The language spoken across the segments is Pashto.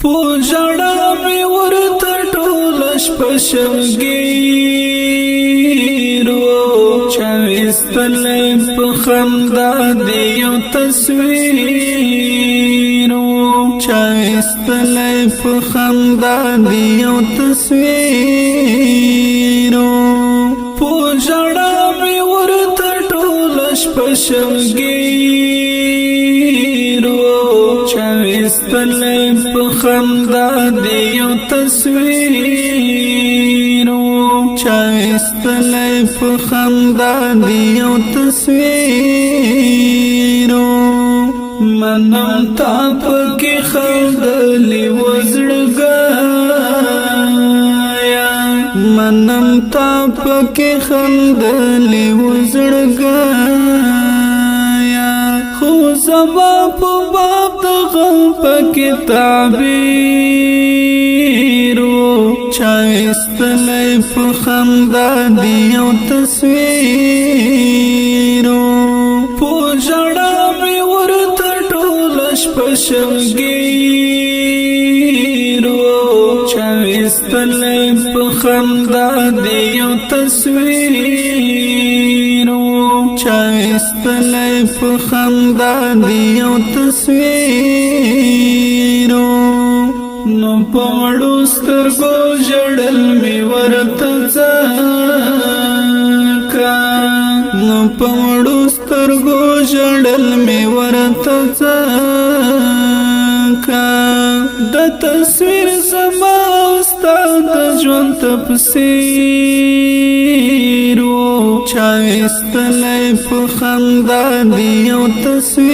پوجړه مې ورته ټوله شپه شمګیرو چا ویستلی په خندا دی یو تصویرو چا ویستلی په خندا دی یو تصویرو پوجړه مې ورته ټوله شپه شمګیرو چا ویستلی په خندا دی یو تصویرو چا ویستلی په خندا دی یو تصویرو منم تا پکې خندلې وزړګایا منم تا پکې خندلې وزړګایا خو زما په باب د غم پکې تعبیرو چا ویستلی په خندا دی یو تصویرو پوجړه مې ورته ټوله شپه شمګیرو چا ویستلی په خندا دی یو تصویرو چا ویستلی په خندا دی یو تصویرو نو پوړو سترګو ژړل مې ورته ځکه نو پوړو سترګو ژړل مې ورته ځکه د تصویر زما استاد ژوند تفسیرو چا ویستلی په خندا دی یو تصویرو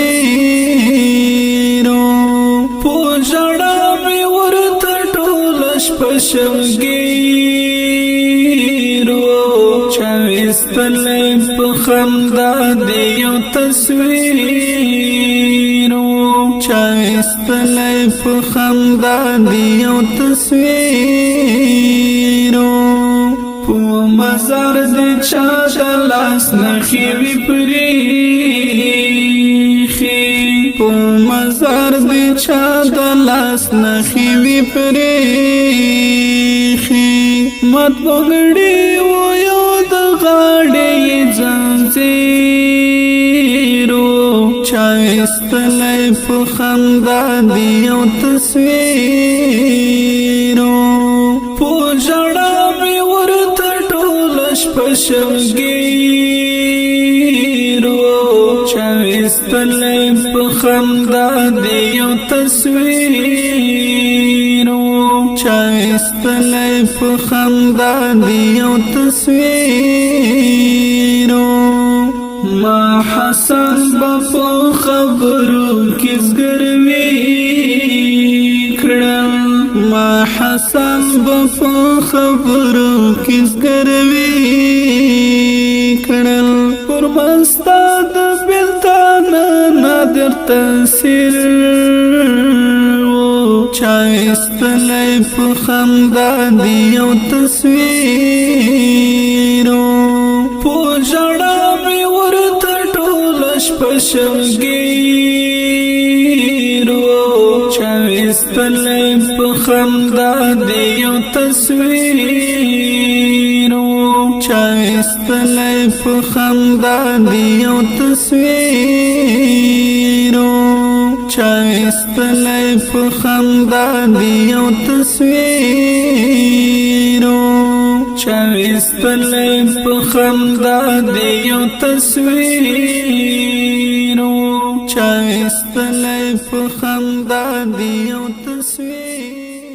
پوجړه مې ورته ټوله شپه شمګیرو چا ویستلی په خندا دی یو تصویرو چا ویستلی په خندا دی یو تصویرو په مزار دی چا د لاس نښې وي پریښي په مزار دی چا د لاس نښې وي پریښي مات بغړي و یو د غاړې ځنځیرو چا ویستلی په خندا دی یو تصویرو پوجړه مې ورته ټوله شپه شمګیرو چا ویستلی په خندا دی یو تصویرو چا ویستلی په خندا دی یو تصویرو ما حسن په خبرو کې زګروي کړم ما حسن په خبرو کې زګروي کړل پر مستا د بلتان نادر تاثیر چا ویستلی په خندا دی یو تصویرو پوجړه مې ورته ټوله شپه شمګیرو چا ویستلی په خندا دی یو تصویرو چا ویستلی په خندا دی یو تصویرو چا ویستلی په خندا دی یو تصویرو چا ویستلی په خندا دی یو تصویرو چا ویستلی په خندا دی یو تصویر